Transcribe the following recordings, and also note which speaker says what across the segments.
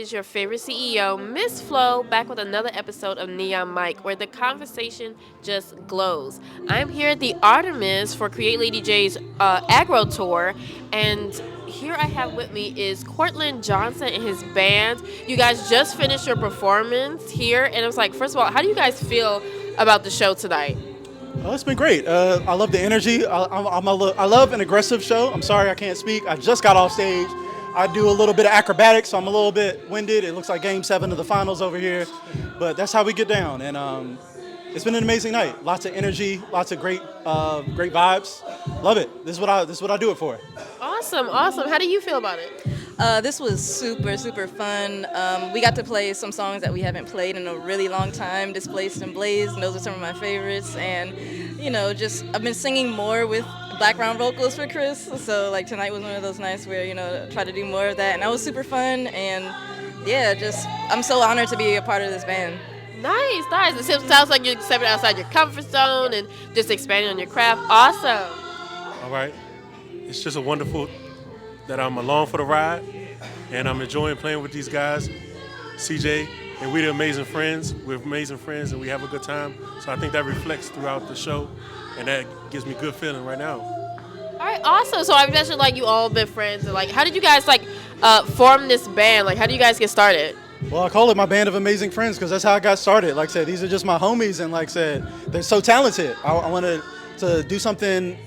Speaker 1: is your favorite CEO, Miss Flo, back with another episode of Neon Mike, where the conversation just glows. I'm here at the Artemis for Create Lady J's Aggro Tour, and here I have with me is Courtland Johnson and his band. You guys just finished your performance here, and I was like, first of all, how do you guys feel about the show tonight?
Speaker 2: Oh, it's been great. I love the energy. I love an aggressive show. I'm sorry I can't speak. I just got off stage. I do a little bit of acrobatics, so I'm a little bit winded. It looks like Game 7 of the finals over here, but that's how we get down. And it's been an amazing night. Lots of energy, lots of great vibes. Love it. This is what I do it for.
Speaker 1: Awesome, awesome. How do you feel about it?
Speaker 3: This was super, super fun. We got to play some songs that we haven't played in a really long time, Displaced and Blaze, and those are some of my favorites. And, I've been singing more with background vocals for Chris, so like tonight was one of those nights where, try to do more of that. And that was super fun, and I'm so honored to be a part of this band.
Speaker 1: Nice, nice. It sounds like you're stepping outside your comfort zone and just expanding on your craft. Awesome.
Speaker 4: All right. It's just a wonderful that I'm along for the ride, and I'm enjoying playing with these guys, CJ, and we're amazing friends. We're amazing friends, and we have a good time. So I think that reflects throughout the show, and that gives me good feeling right now.
Speaker 1: All right, awesome. So I mentioned like you all been friends, and like how did you guys form this band? Like how do you guys get started?
Speaker 2: Well, I call it my band of amazing friends because that's how I got started. Like I said, these are just my homies, and like I said, they're so talented. I wanted to do something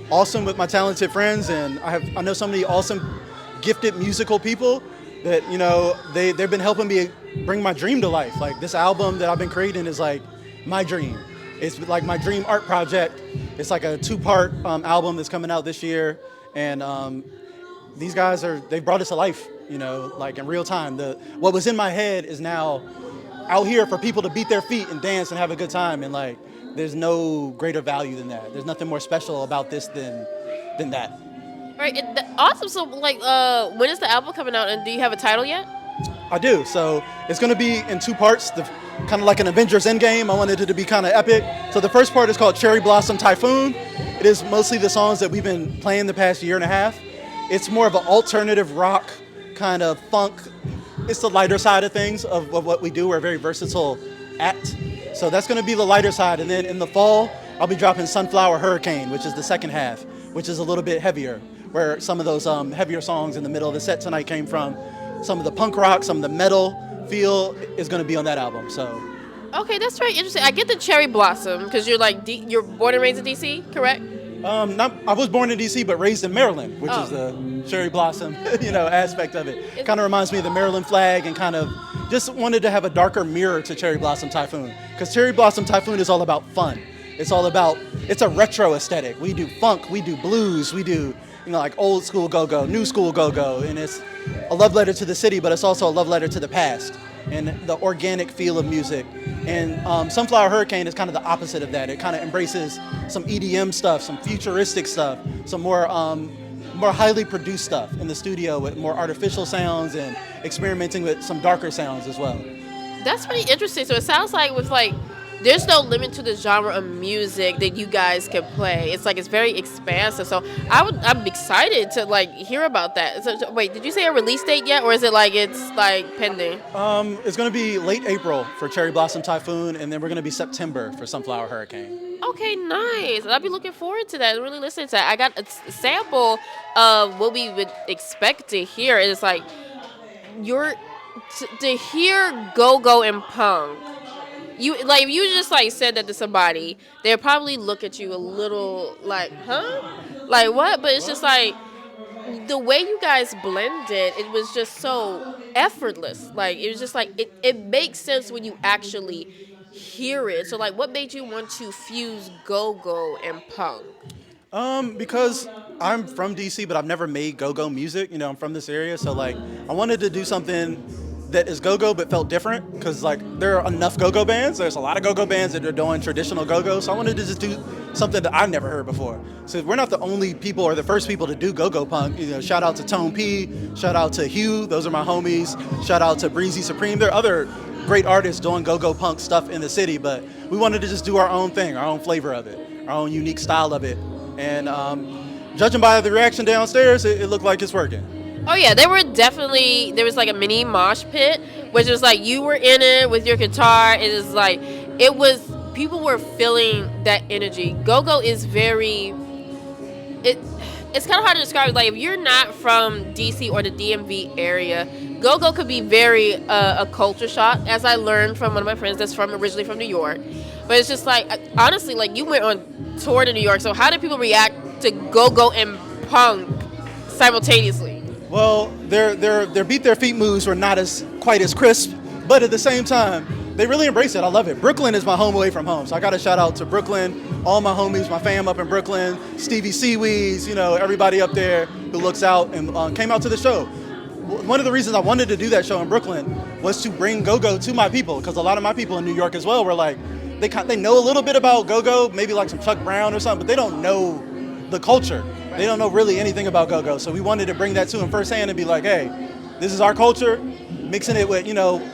Speaker 2: awesome with my talented friends, and I know so many awesome, gifted musical people that they've been helping me bring my dream to life. Like this album that I've been creating is like my dream. It's like my dream art project. It's like a 2-part album that's coming out this year, and these guys they brought us to life. Like in real time. What was in my head is now out here for people to beat their feet and dance and have a good time, and like. There's no greater value than that. There's nothing more special about this than that.
Speaker 1: All right, awesome. So, when is the album coming out, and do you have a title yet?
Speaker 2: I do. So it's going to be in 2 parts, kind of like an Avengers Endgame. I wanted it to be kind of epic. So the first part is called Cherry Blossom Typhoon. It is mostly the songs that we've been playing the past year and a half. It's more of an alternative rock kind of funk. It's the lighter side of things of what we do. We're a very versatile act. So that's going to be the lighter side. And then in the fall, I'll be dropping Sunflower Hurricane, which is the second half, which is a little bit heavier, where some of those heavier songs in the middle of the set tonight came from. Some of the punk rock, some of the metal feel is going to be on that album. So. Okay,
Speaker 1: that's very interesting. I get the Cherry Blossom because you're born and raised in D.C., correct?
Speaker 2: I was born in D.C. but raised in Maryland, which is the cherry blossom, aspect of it. Kind of reminds me of the Maryland flag, and kind of just wanted to have a darker mirror to Cherry Blossom Typhoon, because Cherry Blossom Typhoon is all about fun. It's a retro aesthetic. We do funk, we do blues, we do like old school go-go, new school go-go, and it's a love letter to the city, but it's also a love letter to the past and the organic feel of music. And Sunflower Hurricane is kind of the opposite of that. It kind of embraces some EDM stuff, some futuristic stuff, some more highly produced stuff in the studio with more artificial sounds and experimenting with some darker sounds as well.
Speaker 1: That's pretty interesting. So it sounds like there's no limit to the genre of music that you guys can play. It's very expansive. So I'm excited to hear about that. So wait, did you say a release date yet, or is it it's pending?
Speaker 2: It's going to be late April for Cherry Blossom Typhoon, and then we're going to be September for Sunflower Hurricane.
Speaker 1: Okay, nice. I'll be looking forward to that and really listening to that. I got a sample of what we would expect to hear. It's to hear go-go and punk. If you just said that to somebody, they'd probably look at you a little huh? What? But it's just the way you guys blended, it was just so effortless. It was just it makes sense when you actually hear it. So what made you want to fuse go-go and punk?
Speaker 2: Because I'm from DC, but I've never made go-go music. I'm from this area, so I wanted to do something that is go-go but felt different, because there are enough go-go bands. There's a lot of go-go bands that are doing traditional go-go, so I wanted to just do something that I've never heard before. So we're not the only people or the first people to do go-go punk. Shout out to Tone P, shout out to Hugh, those are my homies. Shout out to Breezy Supreme. There are other great artists doing go-go punk stuff in the city, but we wanted to just do our own thing, our own flavor of it, our own unique style of it. And judging by the reaction downstairs, it looked like it's working.
Speaker 1: Oh yeah, there was like a mini mosh pit, which was like you were in it with your guitar. It is like it was people were feeling that energy. Go Go is very it. It's kind of hard to describe. Like if you're not from DC or the DMV area, Go Go could be very a culture shock. As I learned from one of my friends that's from originally from New York, but it's just like honestly, like you went on tour to New York. So how did people react to Go Go and punk simultaneously?
Speaker 2: Well, their beat their feet moves were not as quite as crisp, but at the same time, they really embrace it. I love it. Brooklyn is my home away from home, so I got to shout out to Brooklyn, all my homies, my fam up in Brooklyn, Stevie Seaweeds, everybody up there who looks out and came out to the show. One of the reasons I wanted to do that show in Brooklyn was to bring Go-Go to my people, because a lot of my people in New York as well were like, they know a little bit about Go-Go, maybe like some Chuck Brown or something, but they don't know the culture. They don't know really anything about Go-Go. So we wanted to bring that to them firsthand and be like, hey, this is our culture, mixing it with,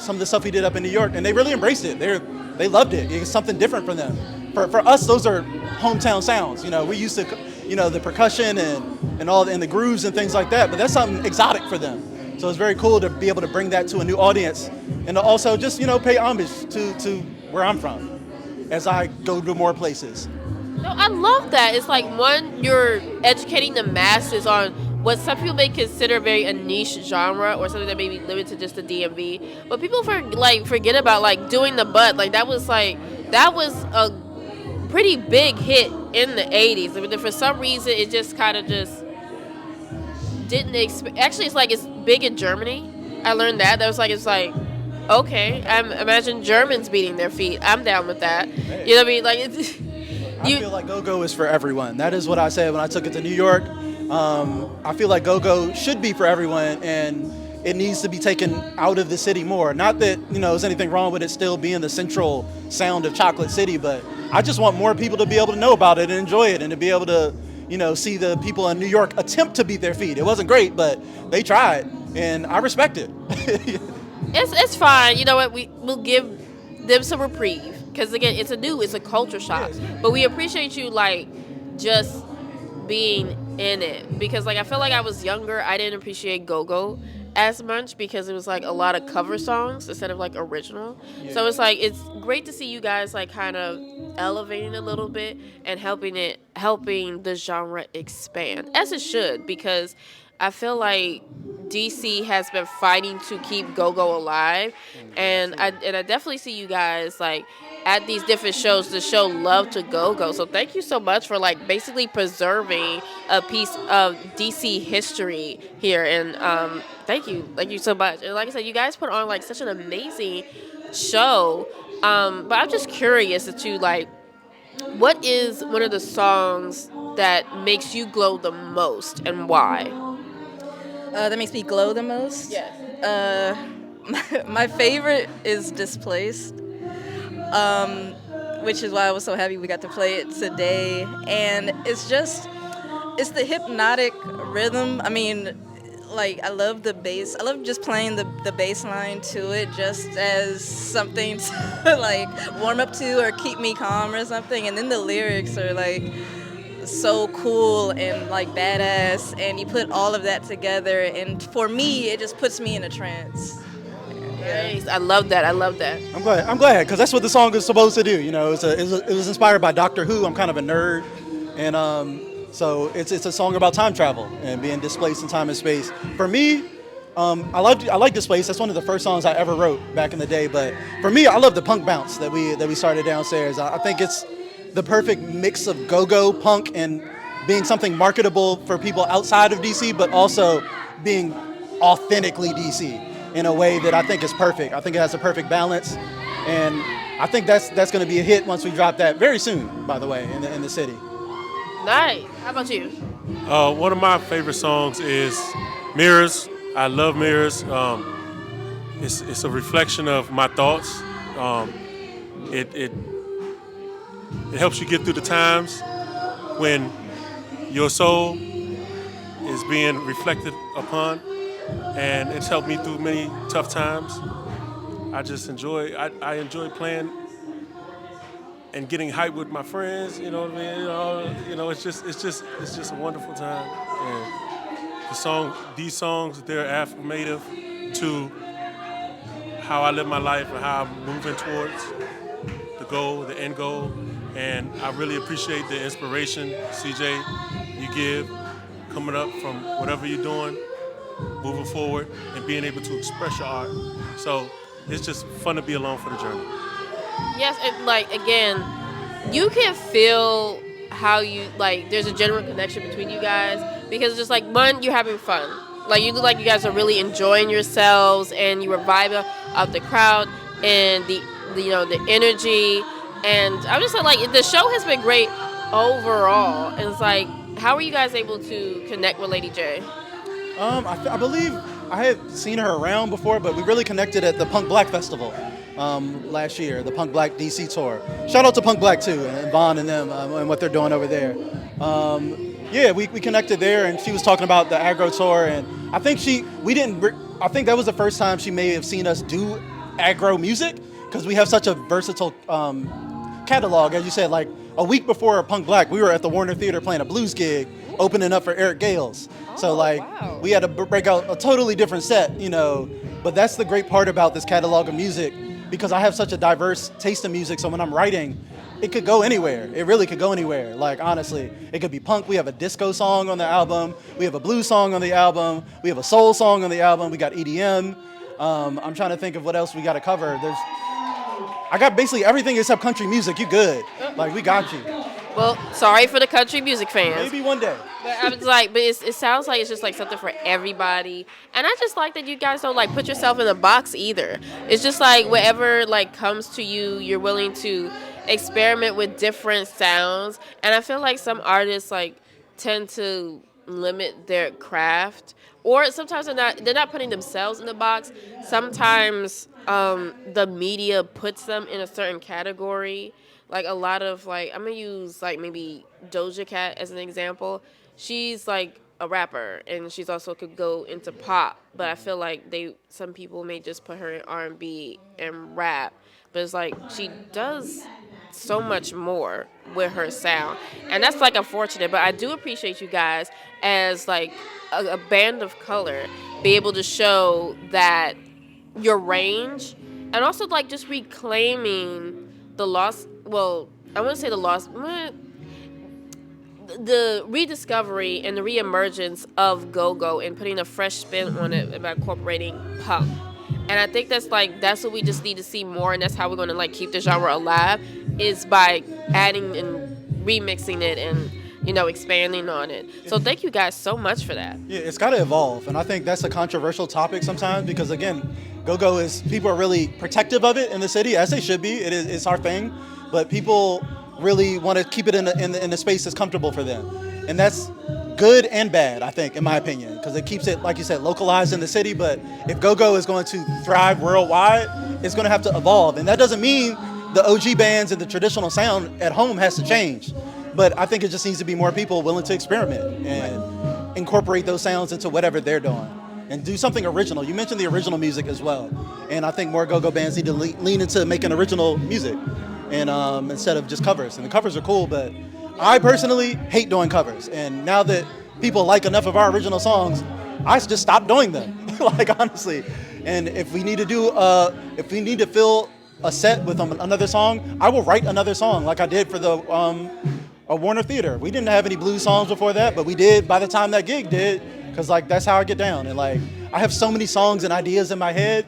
Speaker 2: some of the stuff we did up in New York. And they really embraced it. They loved it. It's something different for them. For us, those are hometown sounds. We used to, the percussion and the grooves and things like that, but that's something exotic for them. So it's very cool to be able to bring that to a new audience and to also just, pay homage to where I'm from as I go to more places.
Speaker 1: No, I love that. It's like one, you're educating the masses on what some people may consider a niche genre or something that may be limited to just the DMV. But people forget about like doing the butt. Like that was a pretty big hit in the 80s. I mean, for some reason it just kind of just didn't actually it's like it's big in Germany. I learned that. It's like okay, imagine Germans beating their feet. I'm down with that.
Speaker 2: Hey.
Speaker 1: You know what I mean? Like it's
Speaker 2: I feel like Go-Go is for everyone. That is what I said when I took it to New York. I feel like Go-Go should be for everyone, and it needs to be taken out of the city more. Not that, there's anything wrong with it still being the central sound of Chocolate City, but I just want more people to be able to know about it and enjoy it and to be able to, see the people in New York attempt to beat their feet. It wasn't great, but they tried, and I respect it.
Speaker 1: It's fine. You know what? We'll give them some reprieve. Because again, it's a culture shock. But we appreciate you just being in it. Because I feel like I was younger, I didn't appreciate Go-Go as much because it was a lot of cover songs instead of original. Yeah. So it's great to see you guys kind of elevating a little bit and helping the genre expand, as it should, because I feel like DC has been fighting to keep Go-Go alive, and I definitely see you guys at these different shows to show love to Go-Go. So thank you so much for basically preserving a piece of DC history here, and thank you so much. And like I said, you guys put on such an amazing show, but I'm just curious as to what is one of the songs that makes you glow the most and why?
Speaker 3: That makes me glow the most?
Speaker 1: Yes.
Speaker 3: My favorite is Displaced, which is why I was so happy we got to play it today. And it's the hypnotic rhythm. I mean, I love the bass. I love just playing the bass line to it just as something to warm up to or keep me calm or something. And then the lyrics are so cool and badass, and you put all of that together, and for me it just puts me in a trance.
Speaker 1: Nice. I love that.
Speaker 2: I'm glad because that's what the song is supposed to do. It was inspired by Doctor Who. I'm kind of a nerd, and so it's a song about time travel and being displaced in time and space. For me, I like Displaced. That's one of the first songs I ever wrote back in the day. But for me, I love the punk bounce that we started downstairs. I think it's the perfect mix of go-go punk and being something marketable for people outside of DC, but also being authentically DC in a way that I think is perfect. I think it has a perfect balance, and I think that's going to be a hit once we drop that very soon, by the way, in the city.
Speaker 1: Nice. How about you?
Speaker 4: One of my favorite songs is Mirrors. I love Mirrors. It's a reflection of my thoughts. It helps you get through the times when your soul is being reflected upon, and it's helped me through many tough times. I enjoy playing and getting hyped with my friends. You know what I mean? It's just a wonderful time. And these songs, they're affirmative to how I live my life and how I'm moving towards the goal, the end goal. And I really appreciate the inspiration, CJ, you give coming up from whatever you're doing, moving forward, and being able to express your art. So it's just fun to be along for the journey.
Speaker 1: Yes, and like again, you can feel how you like. There's a general connection between you guys because it's just like one, you're having fun. Like you look like you guys are really enjoying yourselves, and you were vibing off the crowd and the the energy. And I'm just like the show has been great overall. And it's like, how were you guys able to connect with Lady J?
Speaker 2: I believe I had seen her around before, but we really connected at the Punk Black Festival last year, the Punk Black DC tour. Shout out to Punk Black too, and Vaughn and them and what they're doing over there. Yeah, we connected there, and she was talking about the Aggro Tour, and I think I think that was the first time she may have seen us do aggro music, because we have such a versatile catalog. As you said, like a week before Punk Black, we were at the Warner Theater playing a blues gig, opening up for Eric Gales. So like,
Speaker 1: wow.
Speaker 2: We had to break out a totally different set, but that's the great part about this catalog of music, because I have such a diverse taste in music. So when I'm writing, it could go anywhere. It really could go anywhere. Like, honestly, it could be punk. We have a disco song on the album. We have a blues song on the album. We have a soul song on the album. We got EDM. I'm trying to think of what else we got to cover. I got basically everything except country music. You good. Like, we got you.
Speaker 1: Well, sorry for the country music fans.
Speaker 2: Maybe one day.
Speaker 1: But I was like, but it sounds like it's just like something for everybody. And I just like that you guys don't like put yourself in a box either. It's just like whatever like comes to you, you're willing to experiment with different sounds. And I feel like some artists like tend to limit their craft, or sometimes they're not putting themselves in the box. Sometimes the media puts them in a certain category. Like a lot of like, I'm gonna use like maybe Doja Cat as an example. She's like a rapper, and she's also could go into pop, but I feel like some people may just put her in R&B and rap, but it's like she does so much more with her sound, and that's like unfortunate. But I do appreciate you guys as like a band of color be able to show that your range, and also like just reclaiming the lost. Well, I wouldn't say the lost. The rediscovery and the reemergence of go-go and putting a fresh spin on it by incorporating punk. And I think that's what we just need to see more, and that's how we're going to like keep the genre alive, is by adding and remixing it and expanding on it. So thank you guys so much for that.
Speaker 2: Yeah, it's got to evolve, and I think that's a controversial topic sometimes, because again, go-go is, people are really protective of it in the city, as they should be. It's our thing, but people really want to keep it in the space that's comfortable for them, and that's good and bad, I think, in my opinion, because it keeps it, like you said, localized in the city. But if go-go is going to thrive worldwide, it's going to have to evolve, and that doesn't mean the OG bands and the traditional sound at home has to change, but I think it just needs to be more people willing to experiment and incorporate those sounds into whatever they're doing and do something original. You mentioned the original music as well, and I think more go-go bands need to lean into making original music, and instead of just covers. And the covers are cool, but I personally hate doing covers. And now that people like enough of our original songs, I just stopped doing them. Like, honestly. And if we need to fill a set with another song, I will write another song, like I did for the Warner Theater. We didn't have any blues songs before that, but we did by the time that gig did, because like that's how I get down. And like I have so many songs and ideas in my head.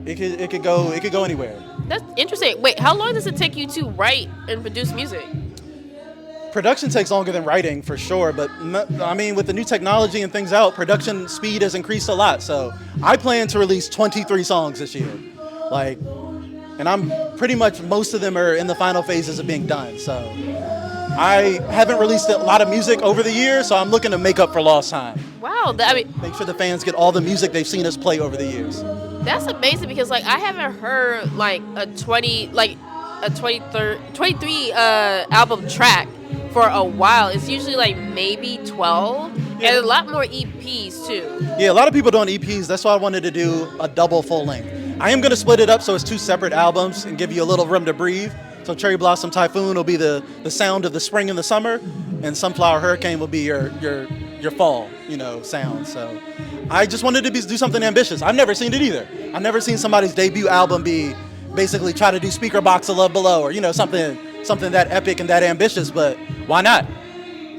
Speaker 2: It could go anywhere.
Speaker 1: That's interesting. Wait, how long does it take you to write and produce music?
Speaker 2: Production takes longer than writing, for sure, but I mean, with the new technology and things out, production speed has increased a lot. So I plan to release 23 songs this year. Like, and I'm pretty much, most of them are in the final phases of being done. So I haven't released a lot of music over the years, so I'm looking to make up for lost time.
Speaker 1: Wow,
Speaker 2: Make sure the fans get all the music they've seen us play over the years.
Speaker 1: That's amazing, because like I haven't heard like a 23 album track for a while. It's usually like maybe 12, and a lot more EPs too.
Speaker 2: Yeah, a lot of people doing EPs. That's why I wanted to do a double full length. I am going to split it up so it's two separate albums and give you a little room to breathe. So Cherry Blossom Typhoon will be the sound of the spring and the summer, and Sunflower Hurricane will be your your fall, sound. So I just wanted to do something ambitious. I've never seen it either. I've never seen somebody's debut album be basically try to do Speaker Box of Love Below, or something that epic and that ambitious. But why not?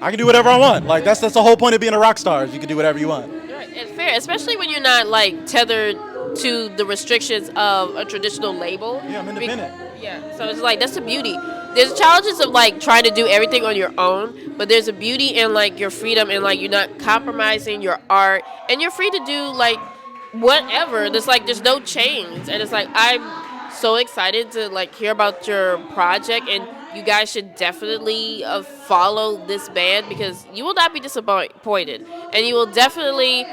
Speaker 2: I can do whatever I want. Like that's the whole point of being a rock star. Is you can do whatever you want.
Speaker 1: Right, and fair, especially when you're not like tethered to the restrictions of a traditional label.
Speaker 2: Yeah, I'm independent.
Speaker 1: Yeah, so it's like that's the beauty. There's challenges of like trying to do everything on your own, but there's a beauty in like your freedom and like you're not compromising your art, and you're free to do like whatever. There's no chains, and it's like I'm so excited to like hear about your project, and you guys should definitely follow this band because you will not be disappointed, and you will definitely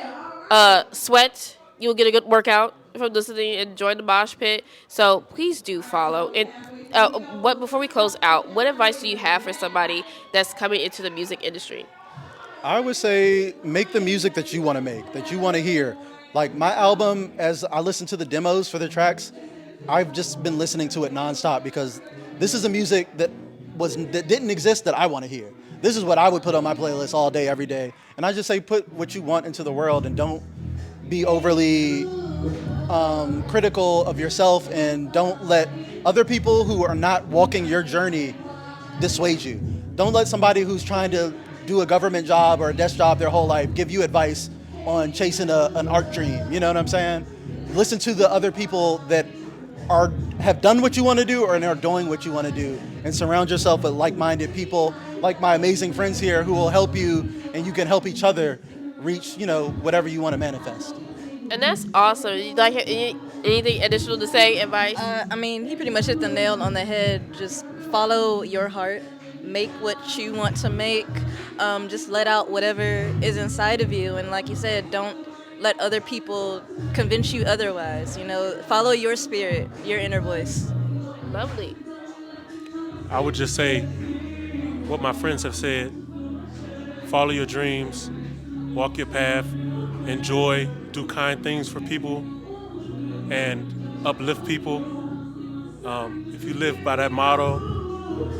Speaker 1: sweat. You'll get a good workout from listening and join the mosh pit. So please do follow. And before we close out, what advice do you have for somebody that's coming into the music industry?
Speaker 2: I would say make the music that you want to make, that you want to hear. Like my album, as I listen to the demos for the tracks, I've just been listening to it nonstop because this is a music that didn't exist that I want to hear. This is what I would put on my playlist all day, every day. And I just say put what you want into the world and don't be overly critical of yourself, and don't let other people who are not walking your journey dissuade you. Don't let somebody who's trying to do a government job or a desk job their whole life give you advice on chasing an art dream. You know what I'm saying? Listen to the other people that have done what you want to do or are doing what you want to do, and surround yourself with like-minded people, like my amazing friends here, who will help you, and you can help each other reach, whatever you want to manifest.
Speaker 1: And that's awesome. You like anything additional to say, advice?
Speaker 3: He pretty much hit the nail on the head. Just follow your heart. Make what you want to make. Just let out whatever is inside of you. And like you said, don't let other people convince you otherwise. Follow your spirit, your inner voice.
Speaker 1: Lovely.
Speaker 4: I would just say what my friends have said. Follow your dreams. Walk your path. Enjoy. Do kind things for people and uplift people. If you live by that motto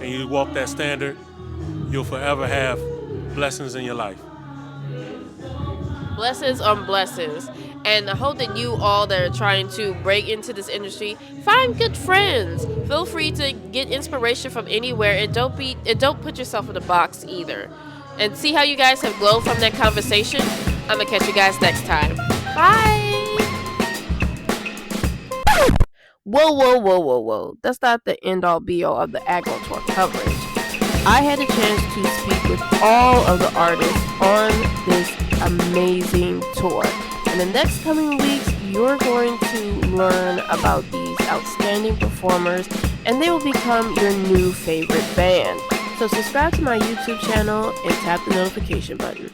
Speaker 4: and you walk that standard, you'll forever have blessings in your life.
Speaker 1: Blessings on blessings. And I hope that you all that are trying to break into this industry find good friends. Feel free to get inspiration from anywhere, and don't put yourself in a box either. And see how you guys have glowed from that conversation. I'm gonna catch you guys next time. Bye. Whoa. That's not the end all be all of the Aggro Tour coverage. I had a chance to speak with all of the artists on this amazing tour. In the next coming weeks, you're going to learn about these outstanding performers, and they will become your new favorite band. So subscribe to my YouTube channel and tap the notification button.